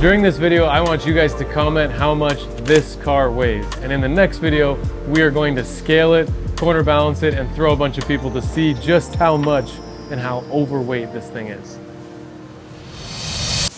during this video, I want you guys to comment how much this car weighs. And in the next video, we are going to scale it, corner balance it, and throw a bunch of people to see just how much and how overweight this thing is.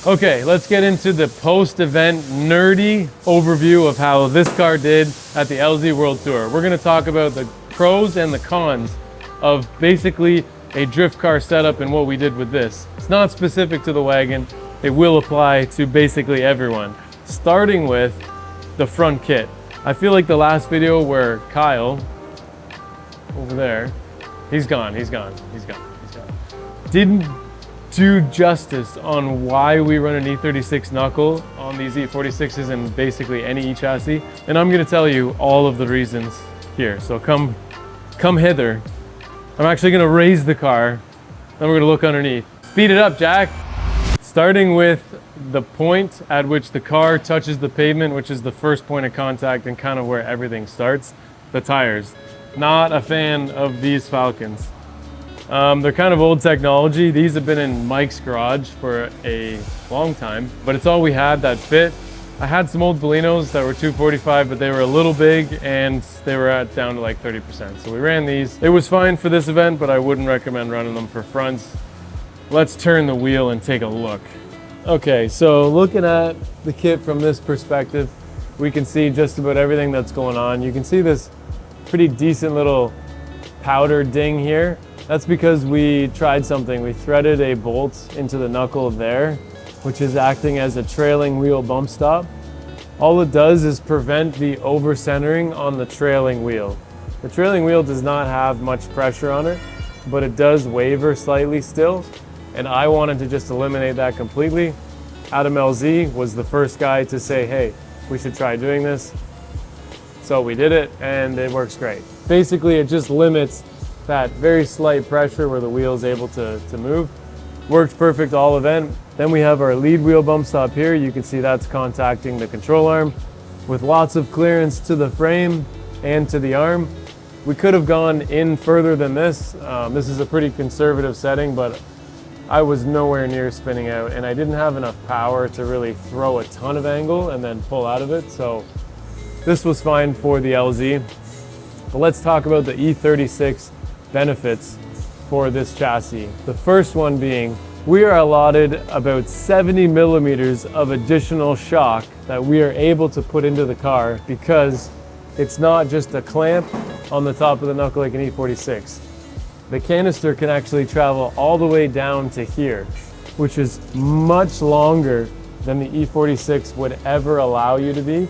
Okay, let's get into the post-event nerdy overview of how this car did at the LZ World Tour. We're gonna talk about the pros and the cons of basically a drift car setup and what we did with this. It's not specific to the wagon. It will apply to basically everyone. Starting with the front kit. I feel like the last video where Kyle, over there, he's gone, didn't do justice on why we run an E36 knuckle on these E46s and basically any E-chassis. And I'm gonna tell you all of the reasons here. So come hither. I'm actually gonna raise the car, then we're gonna look underneath. Speed it up, Jack. Starting with the point at which the car touches the pavement, which is the first point of contact and kind of where everything starts, the tires. Not a fan of these Falcons. They're kind of old technology. These have been in Mike's garage for a long time, but it's all we had that fit. I had some old Velinos that were 245, but they were a little big and they were down to like 30%. So we ran these. It was fine for this event, but I wouldn't recommend running them for fronts. Let's turn the wheel and take a look. Okay, so looking at the kit from this perspective, we can see just about everything that's going on. You can see this pretty decent little powder ding here. That's because we tried something. We threaded a bolt into the knuckle there, which is acting as a trailing wheel bump stop. All it does is prevent the over-centering on the trailing wheel. The trailing wheel does not have much pressure on it, but it does waver slightly still, and I wanted to just eliminate that completely. Adam LZ was the first guy to say, hey, we should try doing this. So we did it, and it works great. Basically, it just limits that very slight pressure where the wheel is able to move. Works perfect all event. Then we have our lead wheel bump stop here. You can see that's contacting the control arm with lots of clearance to the frame and to the arm. We could have gone in further than this. This is a pretty conservative setting, but I was nowhere near spinning out and I didn't have enough power to really throw a ton of angle and then pull out of it. So this was fine for the LZ. But let's talk about the E36 benefits for this chassis. The first one being, we are allotted about 70 millimeters of additional shock that we are able to put into the car because it's not just a clamp on the top of the knuckle like an E46. The canister can actually travel all the way down to here, which is much longer than the E46 would ever allow you to be.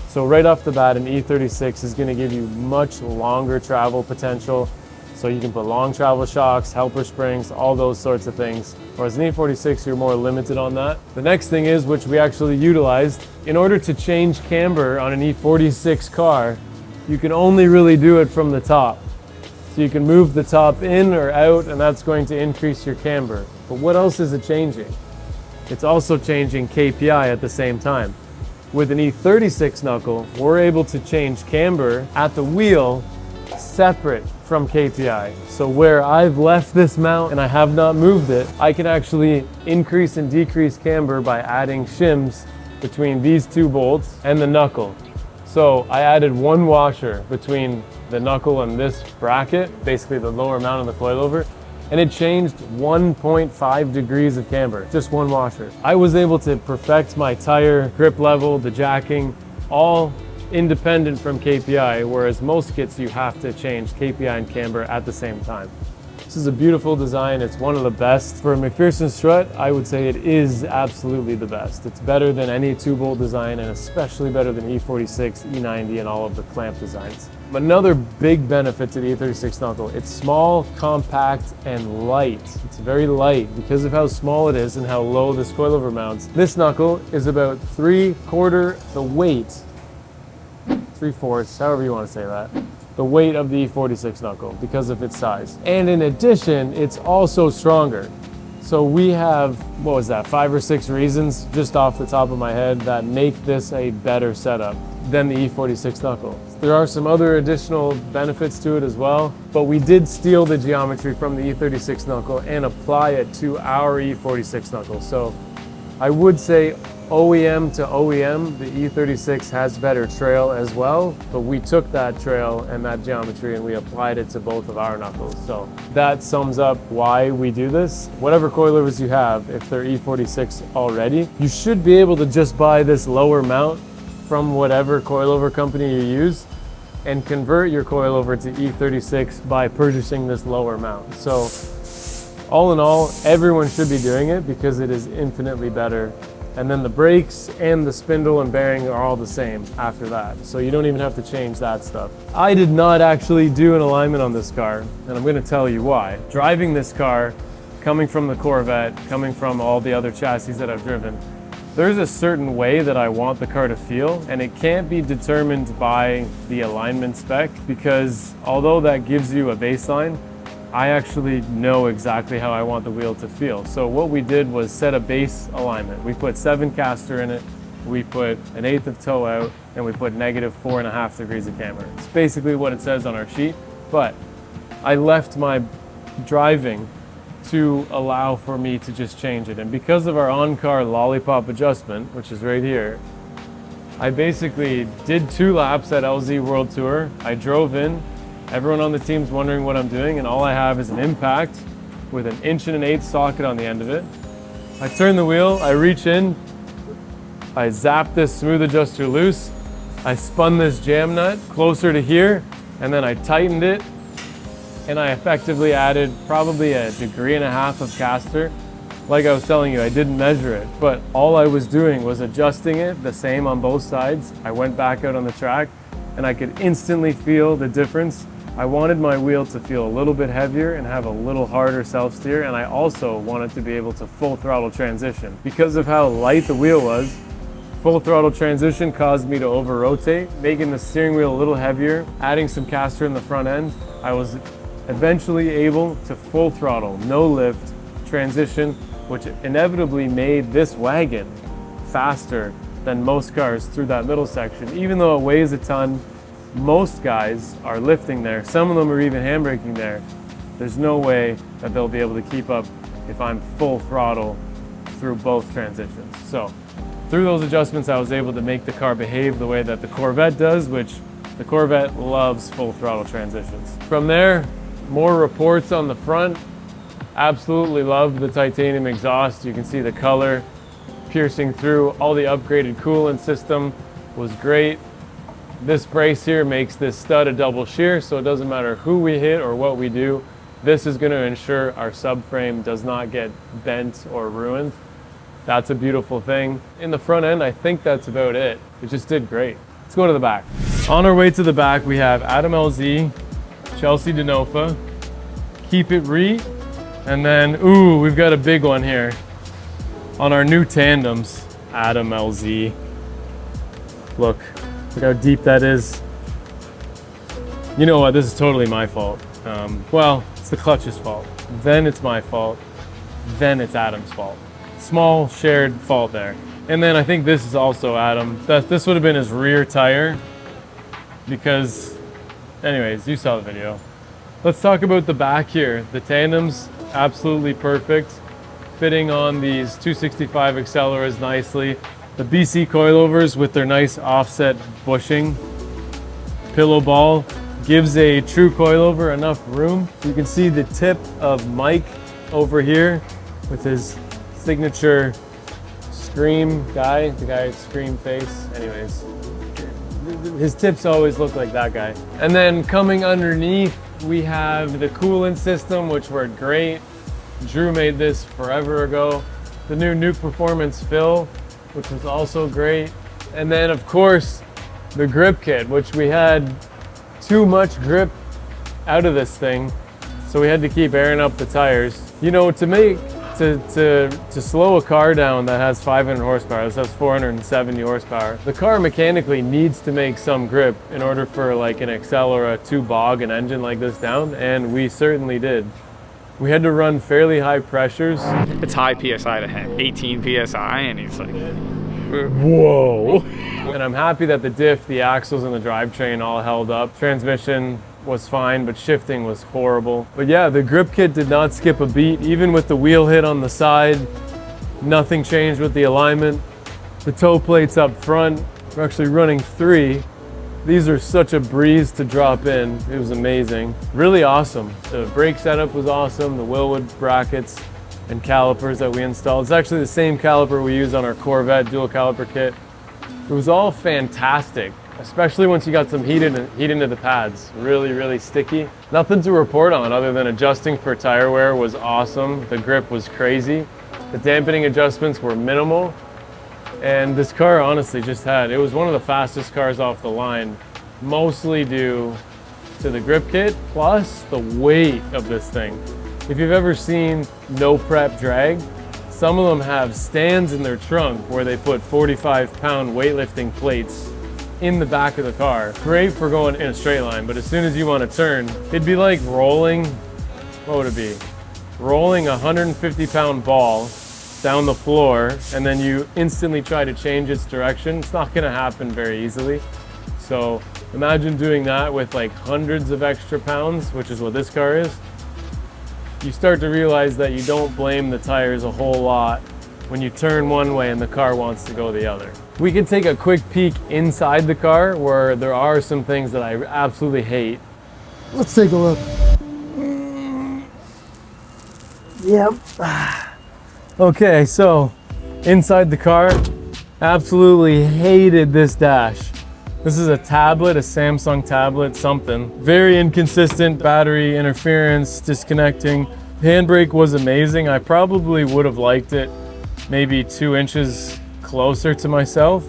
So right off the bat, an E36 is going to give you much longer travel potential. So you can put long travel shocks, helper springs, all those sorts of things. Whereas an E46, you're more limited on that. The next thing is, which we actually utilized, in order to change camber on an E46 car, you can only really do it from the top. So you can move the top in or out, and that's going to increase your camber. But what else is it changing? It's also changing KPI at the same time. With an E36 knuckle, we're able to change camber at the wheel separate from KPI. So where I've left this mount and I have not moved it, I can actually increase and decrease camber by adding shims between these two bolts and the knuckle. So I added one washer between the knuckle and this bracket, basically the lower mount of the coilover, and it changed 1.5 degrees of camber, just one washer. I was able to perfect my tire grip level, the jacking, all independent from KPI, whereas most kits you have to change KPI and camber at the same time. This is a beautiful design. It's one of the best. For a McPherson strut, I would say it is absolutely the best. It's better than any 2-bolt design and especially better than E46, E90, and all of the clamp designs. Another big benefit to the E36 knuckle, it's small, compact, and light. It's very light because of how small it is and how low this coilover mounts. This knuckle is about 3/4 the weight, 3/4, however you want to say that, the weight of the E46 knuckle because of its size. And in addition, it's also stronger. So we have, what was that, 5 or 6 reasons just off the top of my head that make this a better setup than the E46 knuckle. There are some other additional benefits to it as well, but we did steal the geometry from the E36 knuckle and apply it to our E46 knuckle. So I would say OEM to OEM, the E36 has better trail as well, but we took that trail and that geometry and we applied it to both of our knuckles. So that sums up why we do this. Whatever coilovers you have, if they're E46 already, you should be able to just buy this lower mount from whatever coilover company you use and convert your coilover to E36 by purchasing this lower mount. So all in all, everyone should be doing it because it is infinitely better. And then the brakes and the spindle and bearing are all the same after that. So you don't even have to change that stuff. I did not actually do an alignment on this car, and I'm gonna tell you why. Driving this car, coming from the Corvette, coming from all the other chassis that I've driven, there's a certain way that I want the car to feel, and it can't be determined by the alignment spec, because although that gives you a baseline, I actually know exactly how I want the wheel to feel. So what we did was set a base alignment. We put 7 caster in it, we put 1/8 of toe out, and we put -4.5 degrees of camber. It's basically what it says on our sheet, but I left my driving to allow for me to just change it. And because of our on-car lollipop adjustment, which is right here, I basically did 2 laps at LZ World Tour. I drove in, everyone on the team's wondering what I'm doing, and all I have is an impact with an 1.1/8" socket on the end of it. I turn the wheel, I reach in, I zap this smooth adjuster loose, I spun this jam nut closer to here, and then I tightened it, and I effectively added probably 1.5 degrees of caster. Like I was telling you, I didn't measure it, but all I was doing was adjusting it the same on both sides. I went back out on the track, and I could instantly feel the difference. I wanted my wheel to feel a little bit heavier and have a little harder self-steer, and I also wanted to be able to full throttle transition. Because of how light the wheel was, full throttle transition caused me to over-rotate, making the steering wheel a little heavier, adding some caster in the front end. I was eventually able to full throttle, no lift, transition, which inevitably made this wagon faster than most cars through that middle section. Even though it weighs a ton, most guys are lifting there. Some of them are even handbraking there. There's no way that they'll be able to keep up if I'm full throttle through both transitions. So through those adjustments, I was able to make the car behave the way that the Corvette does, which the Corvette loves full throttle transitions. From there, more reports on the front. Absolutely love the titanium exhaust. You can see the color piercing through. All the upgraded coolant system was great. This brace here makes this stud a double shear, so it doesn't matter who we hit or what we do. This is going to ensure our subframe does not get bent or ruined. That's a beautiful thing. In the front end, I think that's about it. It just did great. Let's go to the back. On our way to the back, we have Adam LZ, Chelsea Denofa, Keep It Re, and then, ooh, we've got a big one here. On our new tandems, Adam LZ. Look how deep that is. You know what, this is totally my fault. Well, it's the clutch's fault. Then it's my fault. Then it's Adam's fault. Small shared fault there. And then I think this is also Adam. This would have been his rear tire because, anyways, you saw the video. Let's talk about the back here. The tandem's absolutely perfect. Fitting on these 265 acceleras nicely. The BC coilovers with their nice offset bushing. Pillow ball gives a true coilover enough room. You can see the tip of Mike over here with his signature Scream guy, the guy with Scream face. Anyways, his tips always look like that guy. And then coming underneath, we have the coolant system, which worked great. Drew made this forever ago. The new Nuke Performance fill, which was also great. And then of course, the grip kit, which we had too much grip out of this thing. So we had to keep airing up the tires. You know, to slow a car down that has 500 horsepower, this has 470 horsepower, the car mechanically needs to make some grip in order for like an Accelera to bog an engine like this down, and we certainly did. We had to run fairly high pressures. It's high PSI to hit, 18 PSI, and he's like, whoa. And I'm happy that the diff, the axles, and the drivetrain all held up. Transmission was fine, but shifting was horrible. But yeah, the grip kit did not skip a beat. Even with the wheel hit on the side, nothing changed with the alignment. The toe plates up front, we're actually running 3. These are such a breeze to drop in. It was amazing. Really awesome. The brake setup was awesome. The Willwood brackets and calipers that we installed. It's actually the same caliper we use on our Corvette dual caliper kit. It was all fantastic, especially once you got some heat into the pads. Really, really sticky. Nothing to report on other than adjusting for tire wear was awesome. The grip was crazy. The dampening adjustments were minimal. And this car honestly it was one of the fastest cars off the line, mostly due to the grip kit plus the weight of this thing. If you've ever seen no prep drag, some of them have stands in their trunk where they put 45-pound weightlifting plates in the back of the car. Great for going in a straight line, but as soon as you want to turn, it'd be like rolling, what would it be? Rolling a 150-pound ball down the floor, and then you instantly try to change its direction. It's not gonna happen very easily. So imagine doing that with like hundreds of extra pounds, which is what this car is. You start to realize that you don't blame the tires a whole lot when you turn one way and the car wants to go the other. We can take a quick peek inside the car where there are some things that I absolutely hate. Let's take a look. Yep. Okay, so inside the car, absolutely hated this dash. This is a tablet, a Samsung tablet, something. Very inconsistent battery interference, disconnecting. Handbrake was amazing. I probably would have liked it maybe 2 inches closer to myself.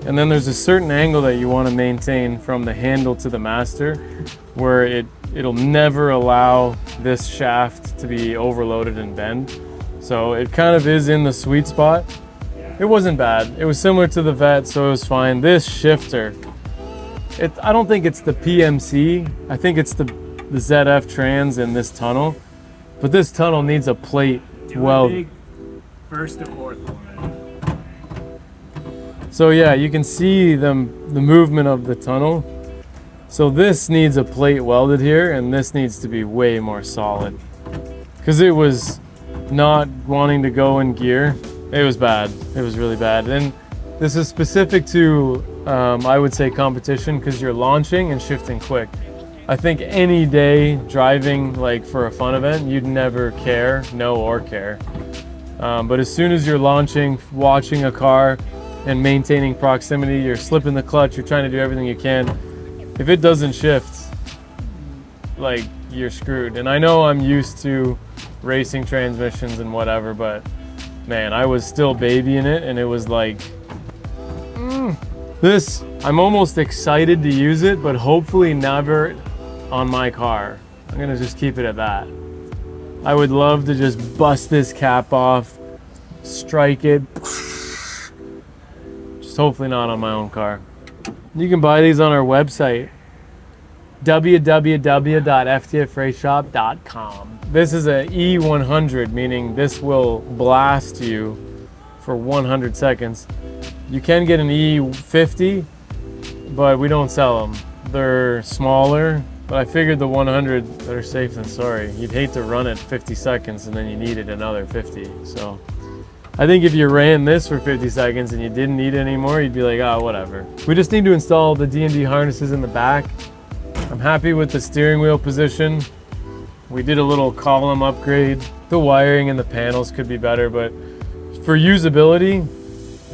And then there's a certain angle that you want to maintain from the handle to the master where it'll never allow this shaft to be overloaded and bend. So it kind of is in the sweet spot. It wasn't bad. It was similar to the Vet, so it was fine. This shifter, I don't think it's the PMC. I think it's the ZF trans in this tunnel. But this tunnel needs a plate weld. First to fourth one. So yeah, you can see the movement of the tunnel. So this needs a plate welded here, and this needs to be way more solid. Because it was not wanting to go in gear. It was bad. It was really bad. And this is specific to, I would say, competition, because you're launching and shifting quick. I think any day driving like for a fun event, you'd never know or care. But as soon as you're launching, watching a car and maintaining proximity, you're slipping the clutch, you're trying to do everything you can. If it doesn't shift, like, you're screwed. And I know I'm used to racing transmissions and whatever, but man, I was still babying it, and it was like, this, I'm almost excited to use it, but hopefully never on my car. I'm gonna just keep it at that. I would love to just bust this cap off, strike it, just hopefully not on my own car. You can buy these on our website, www.ftfrayshop.com. This is a E100, meaning this will blast you for 100 seconds. You can get an E50, but we don't sell them. They're smaller, but I figured the 100, better safe than sorry. You'd hate to run it 50 seconds and then you needed another 50. So I think if you ran this for 50 seconds and you didn't need it anymore, you'd be like, oh, whatever. We just need to install the D&D harnesses in the back. I'm happy with the steering wheel position. We did a little column upgrade. The wiring and the panels could be better, but for usability,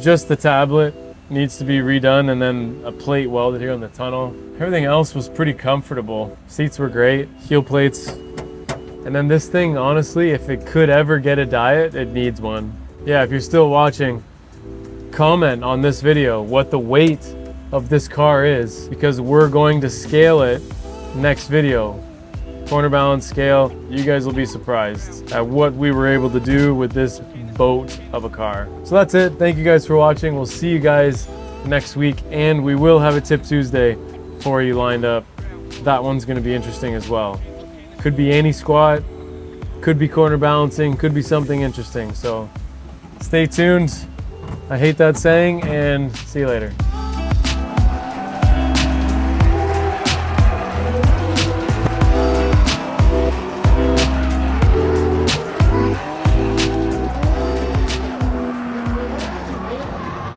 just the tablet needs to be redone, and then a plate welded here on the tunnel. Everything else was pretty comfortable. Seats were great, heel plates. And then this thing, honestly, if it could ever get a diet, it needs one. Yeah, if you're still watching, comment on this video what the weight of this car is, because we're going to scale it next video. Corner balance scale. You guys will be surprised at what we were able to do with this boat of a car. So that's it. Thank you guys for watching. We'll see you guys next week, and we will have a Tip Tuesday for you lined up. That one's going to be interesting as well. Could be any squat, could be corner balancing, could be something interesting. So stay tuned. I hate that saying, and see you later.